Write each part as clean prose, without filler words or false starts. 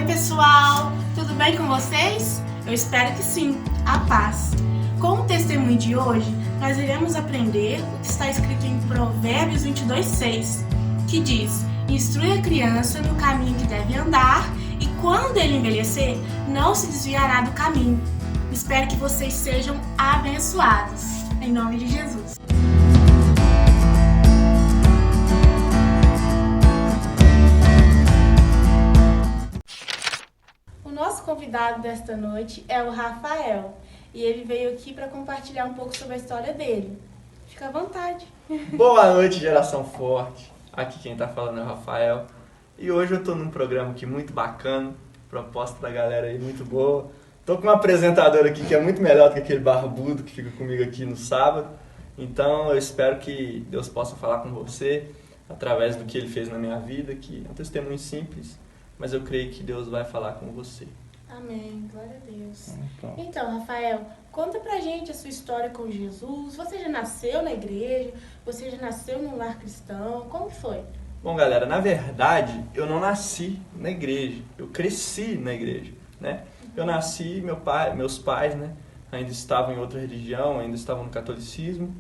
Oi pessoal, tudo bem com vocês? Eu espero que sim, a paz. Com o testemunho de hoje, nós iremos aprender o que está escrito em Provérbios 22:6, que diz: instrui a criança no caminho que deve andar e quando ele envelhecer, não se desviará do caminho. Espero que vocês sejam abençoados. Em nome de Jesus. O nosso convidado desta noite é o Rafael e ele veio aqui para compartilhar um pouco sobre a história dele. Fica à vontade. Boa noite, Geração Forte. Aqui quem tá falando é o Rafael. E hoje eu tô num programa aqui muito bacana, proposta da galera aí muito boa. Tô com um apresentador aqui que é muito melhor do que aquele barbudo que fica comigo aqui no sábado. Então eu espero que Deus possa falar com você através do que Ele fez na minha vida, que é um testemunho simples, mas eu creio que Deus vai falar com você. Amém, glória a Deus. Então, Rafael, conta pra gente a sua história com Jesus. Você já nasceu na igreja? Você já nasceu num lar cristão? Como foi? Bom, galera, na verdade, eu não nasci na igreja, eu cresci na igreja, né? Eu nasci, meus pais, né, ainda estavam em outra religião, ainda estavam no catolicismo,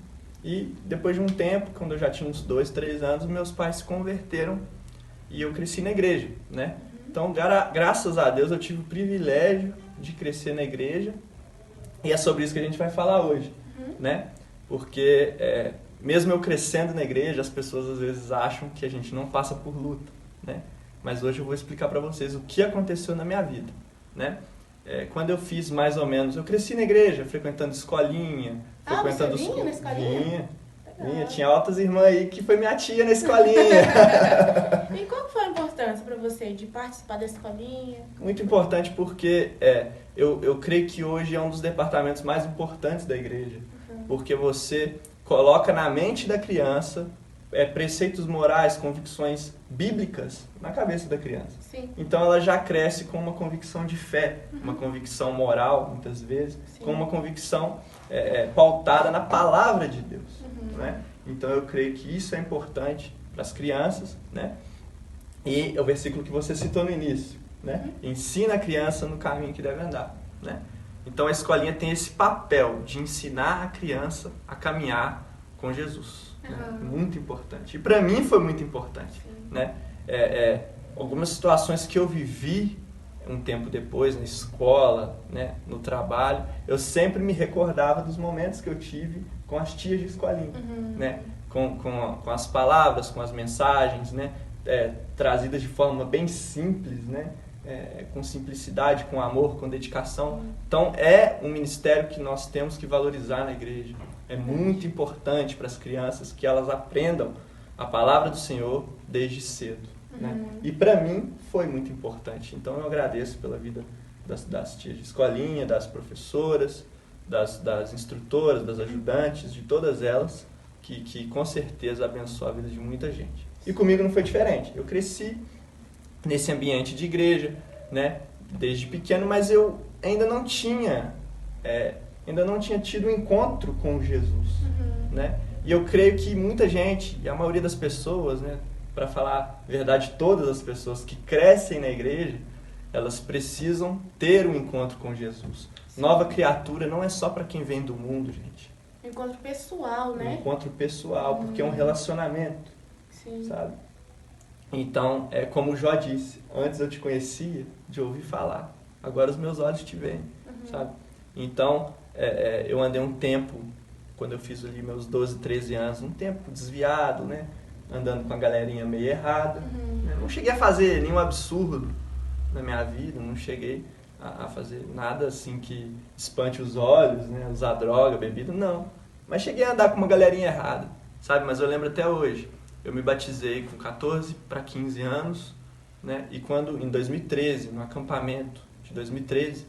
e depois de um tempo, quando eu já tinha uns 2, 3 anos, meus pais se converteram e eu cresci na igreja, né? Então, graças a Deus, eu tive o privilégio de crescer na igreja, e é sobre isso que a gente vai falar hoje, né? Porque mesmo eu crescendo na igreja, as pessoas às vezes acham que a gente não passa por luta, né? Mas hoje eu vou explicar para vocês o que aconteceu na minha vida, né? Quando eu fiz mais ou menos, eu cresci na igreja, frequentando escolinha, frequentando você vinha na escolinha? Vinha, tinha altas irmãs aí que foi minha tia na escolinha. E qual foi a importância para você de participar da escolinha? Muito importante porque eu creio que hoje é um dos departamentos mais importantes da igreja, porque você coloca na mente da criança preceitos morais, convicções bíblicas na cabeça da criança. Sim. Então ela já cresce com uma convicção de fé, uma convicção moral, muitas vezes, Sim. com uma convicção pautada na palavra de Deus. Né? Então eu creio que isso é importante para as crianças, né? E é o versículo que você citou no início, né? Ensina a criança no caminho que deve andar, né? Então a escolinha tem esse papel de ensinar a criança a caminhar com Jesus. Né? Muito importante. E para mim foi muito importante. Né? Algumas situações que eu vivi um tempo depois, na escola, né? No trabalho, eu sempre me recordava dos momentos que eu tive com as tias de escolinha. Né? Com as palavras, com as mensagens, né? Trazidas de forma bem simples, né? Com simplicidade, com amor, com dedicação. Então é um ministério que nós temos que valorizar na igreja. É muito importante para as crianças que elas aprendam a palavra do Senhor desde cedo. Né? E para mim foi muito importante. Então eu agradeço pela vida das tias de escolinha, das professoras, das instrutoras, das ajudantes, de todas elas, que com certeza abençoam a vida de muita gente. E comigo não foi diferente. Eu cresci nesse ambiente de igreja, né, desde pequeno, mas eu ainda não tinha tido um encontro com Jesus, né? E eu creio que muita gente, e a maioria das pessoas, né, para falar a verdade, todas as pessoas que crescem na igreja, elas precisam ter um encontro com Jesus. Sim. Nova criatura não é só para quem vem do mundo, gente. Encontro pessoal, né? Encontro pessoal, porque é um relacionamento. Sim. Sabe? Então, como o Jó disse, antes eu te conhecia de ouvir falar, agora os meus olhos te veem, sabe? Então, eu andei um tempo, quando eu fiz ali meus 12, 13 anos, um tempo desviado, né? Andando com a galerinha meio errada. Não cheguei a fazer nenhum absurdo na minha vida, não cheguei a fazer nada assim que espante os olhos, né? Usar droga, bebida, não. Mas cheguei a andar com uma galerinha errada, sabe? Mas eu lembro até hoje. Eu me batizei com 14 para 15 anos, né? E quando, em 2013, no acampamento de 2013,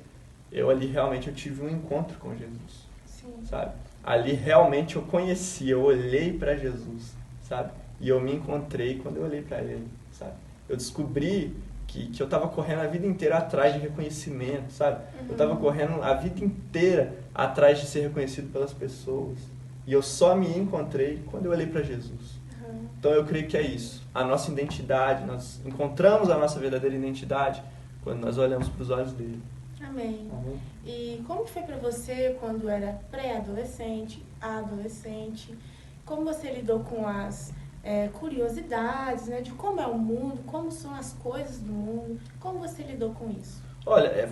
ali realmente eu tive um encontro com Jesus. Sim. Sabe? Ali realmente eu conheci, eu olhei para Jesus, sabe? E eu me encontrei quando eu olhei para Ele, sabe? Eu descobri que eu estava correndo a vida inteira atrás de reconhecimento, sabe? Eu estava correndo a vida inteira atrás de ser reconhecido pelas pessoas. E eu só me encontrei quando eu olhei para Jesus. Então eu creio que é isso. A nossa identidade, nós encontramos a nossa verdadeira identidade quando nós olhamos para os olhos dele. Amém. Amém? E como foi para você quando era pré-adolescente, adolescente? Como você lidou com as curiosidades, né? De como é o mundo, como são as coisas do mundo? Como você lidou com isso? Olha,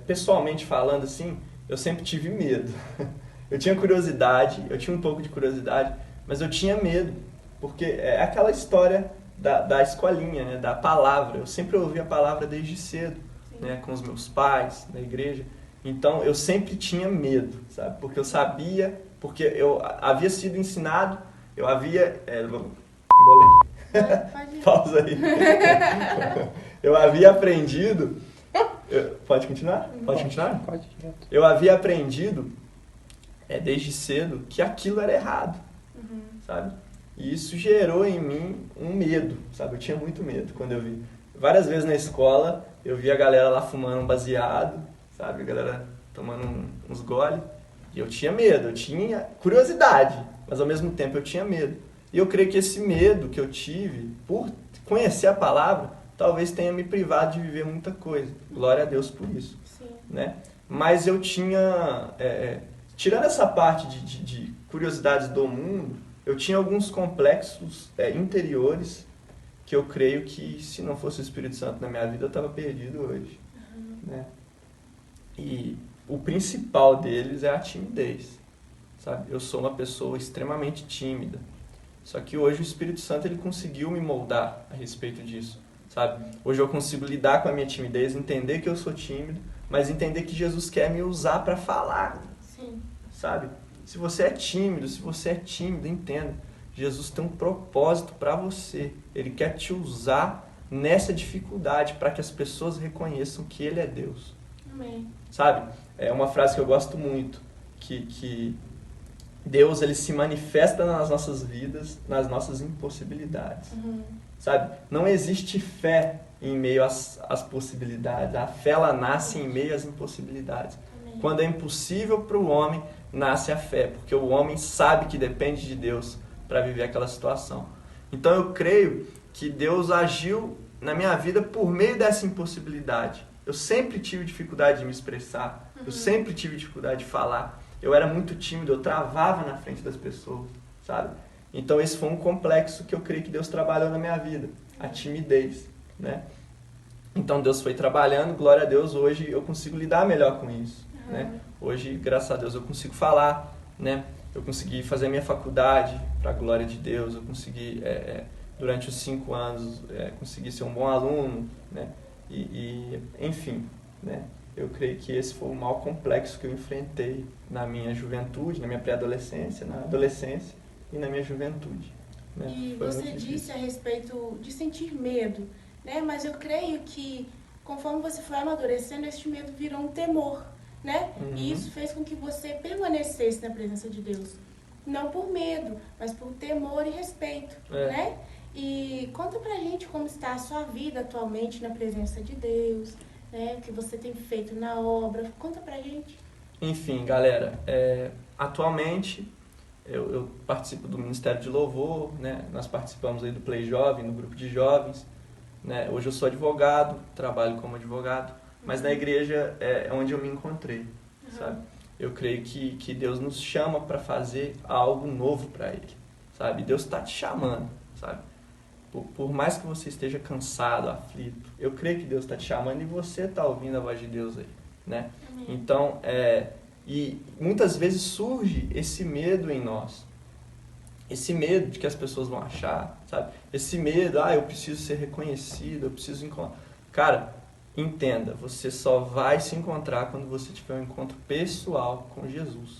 pessoalmente falando assim, eu sempre tive medo. Eu tinha curiosidade, eu tinha um pouco de curiosidade, mas eu tinha medo, porque é aquela história da escolinha, né, da palavra. Eu sempre ouvi a palavra desde cedo, né, com os meus pais, na igreja. Então, eu sempre tinha medo, sabe? Porque eu sabia, porque eu havia sido ensinado, eu havia... Pausa aí. Eu havia aprendido... Pode continuar? Pode continuar? Pode. Eu havia aprendido, desde cedo, que aquilo era errado, sabe? E isso gerou em mim um medo, sabe? Eu tinha muito medo quando eu vi. Várias vezes na escola, eu vi a galera lá fumando um baseado, sabe? A galera tomando uns gole. E eu tinha medo, eu tinha curiosidade, mas ao mesmo tempo eu tinha medo. E eu creio que esse medo que eu tive, por conhecer a palavra, talvez tenha me privado de viver muita coisa. Glória a Deus por isso. Sim. Né? Mas eu tinha... tirando essa parte de curiosidades do mundo, eu tinha alguns complexos interiores que eu creio que, se não fosse o Espírito Santo na minha vida, eu estava perdido hoje. Né? E o principal deles é a timidez. Sabe? Eu sou uma pessoa extremamente tímida. Só que hoje o Espírito Santo ele conseguiu me moldar a respeito disso. Sabe? Hoje eu consigo lidar com a minha timidez, entender que eu sou tímido, mas entender que Jesus quer me usar para falar. Sim. Sabe? Se você é tímido, entenda. Jesus tem um propósito para você. Ele quer te usar nessa dificuldade para que as pessoas reconheçam que Ele é Deus. Amém. Sabe? É uma frase que eu gosto muito, que Deus ele se manifesta nas nossas vidas, nas nossas impossibilidades. Sabe? Não existe fé em meio às possibilidades. A fé ela nasce em meio às impossibilidades. Amém. Quando é impossível para o homem, nasce a fé, porque o homem sabe que depende de Deus para viver aquela situação. Então eu creio que Deus agiu na minha vida por meio dessa impossibilidade. Eu sempre tive dificuldade de me expressar, eu sempre tive dificuldade de falar. Eu era muito tímido, eu travava na frente das pessoas, sabe? Então esse foi um complexo que eu creio que Deus trabalhou na minha vida, a timidez, né? Então Deus foi trabalhando, glória a Deus, hoje eu consigo lidar melhor com isso, né? Hoje, graças a Deus, eu consigo falar, né? Eu consegui fazer minha faculdade para a glória de Deus, eu consegui, durante os 5 anos, consegui ser um bom aluno, né? Enfim, né? Eu creio que esse foi o maior complexo que eu enfrentei na minha juventude, na minha pré-adolescência, na adolescência e na minha juventude. Né? E Foi você muito disse difícil. a respeito de sentir medo, né? Mas eu creio que conforme você foi amadurecendo, este medo virou um temor, né? E isso fez com que você permanecesse na presença de Deus. Não por medo, mas por temor e respeito, né? E conta pra gente como está a sua vida atualmente na presença de Deus, né? O que você tem feito na obra. Conta pra gente. Enfim, galera, atualmente eu participo do Ministério de Louvor, né? Nós participamos aí do Play Jovem, no grupo de jovens, né? Hoje eu sou advogado, trabalho como advogado, mas na igreja é onde eu me encontrei, sabe? Eu creio que Deus nos chama para fazer algo novo para Ele, sabe? Deus está te chamando, sabe? Por mais que você esteja cansado, aflito, eu creio que Deus está te chamando e você está ouvindo a voz de Deus aí, né? Amém. Então, e muitas vezes surge esse medo em nós. Esse medo de que as pessoas vão achar, sabe? Esse medo, eu preciso ser reconhecido, eu preciso encontrar. Cara, entenda, você só vai se encontrar quando você tiver um encontro pessoal com Jesus.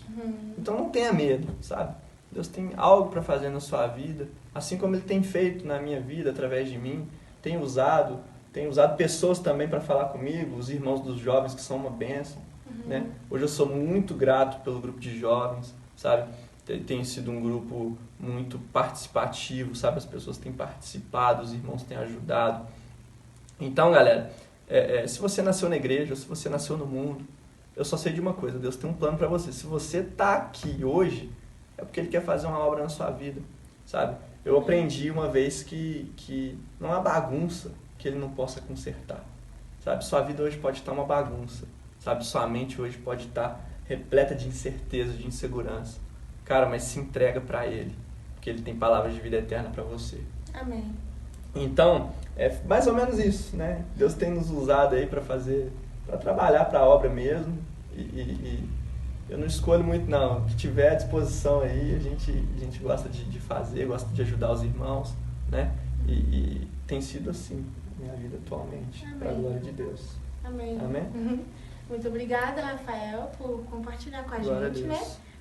Então não tenha medo, sabe? Deus tem algo para fazer na sua vida, assim como Ele tem feito na minha vida, através de mim. Tem usado pessoas também para falar comigo, os irmãos dos jovens que são uma bênção. Né? Hoje eu sou muito grato pelo grupo de jovens, sabe? Tem sido um grupo muito participativo, sabe? As pessoas têm participado, os irmãos têm ajudado. Então, galera, se você nasceu na igreja, ou se você nasceu no mundo, eu só sei de uma coisa, Deus tem um plano para você. Se você está aqui hoje, é porque Ele quer fazer uma obra na sua vida, sabe? Eu aprendi uma vez que não há bagunça que Ele não possa consertar, sabe? Sua vida hoje pode estar uma bagunça, sabe? Sua mente hoje pode estar repleta de incerteza, de insegurança. Cara, mas se entrega para Ele, porque Ele tem palavras de vida eterna para você. Amém. Então, é mais ou menos isso, né? Deus tem nos usado aí para trabalhar para a obra mesmo. E eu não escolho muito, não. O que tiver à disposição aí, a gente gosta de fazer, gosta de ajudar os irmãos, né? E tem sido assim minha vida atualmente, para a glória de Deus. Amém. Amém? Muito obrigada, Rafael, por compartilhar com a gente, né?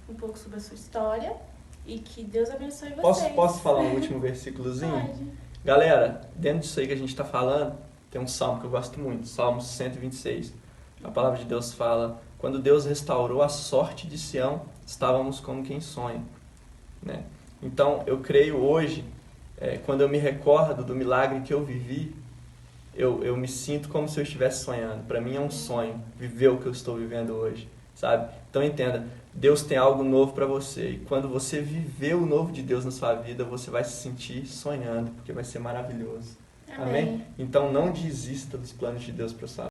Um pouco sobre a sua história. E que Deus abençoe vocês. Posso falar um último versículozinho? Pode. Galera, dentro disso aí que a gente está falando, tem um salmo que eu gosto muito, Salmo 126. A palavra de Deus fala: quando Deus restaurou a sorte de Sião, estávamos como quem sonha. Né? Então, eu creio hoje, quando eu me recordo do milagre que eu vivi, eu me sinto como se eu estivesse sonhando. Para mim é um sonho viver o que eu estou vivendo hoje, sabe? Então entenda, Deus tem algo novo para você. E quando você viver o novo de Deus na sua vida, você vai se sentir sonhando, porque vai ser maravilhoso. Amém? Então não desista dos planos de Deus para sua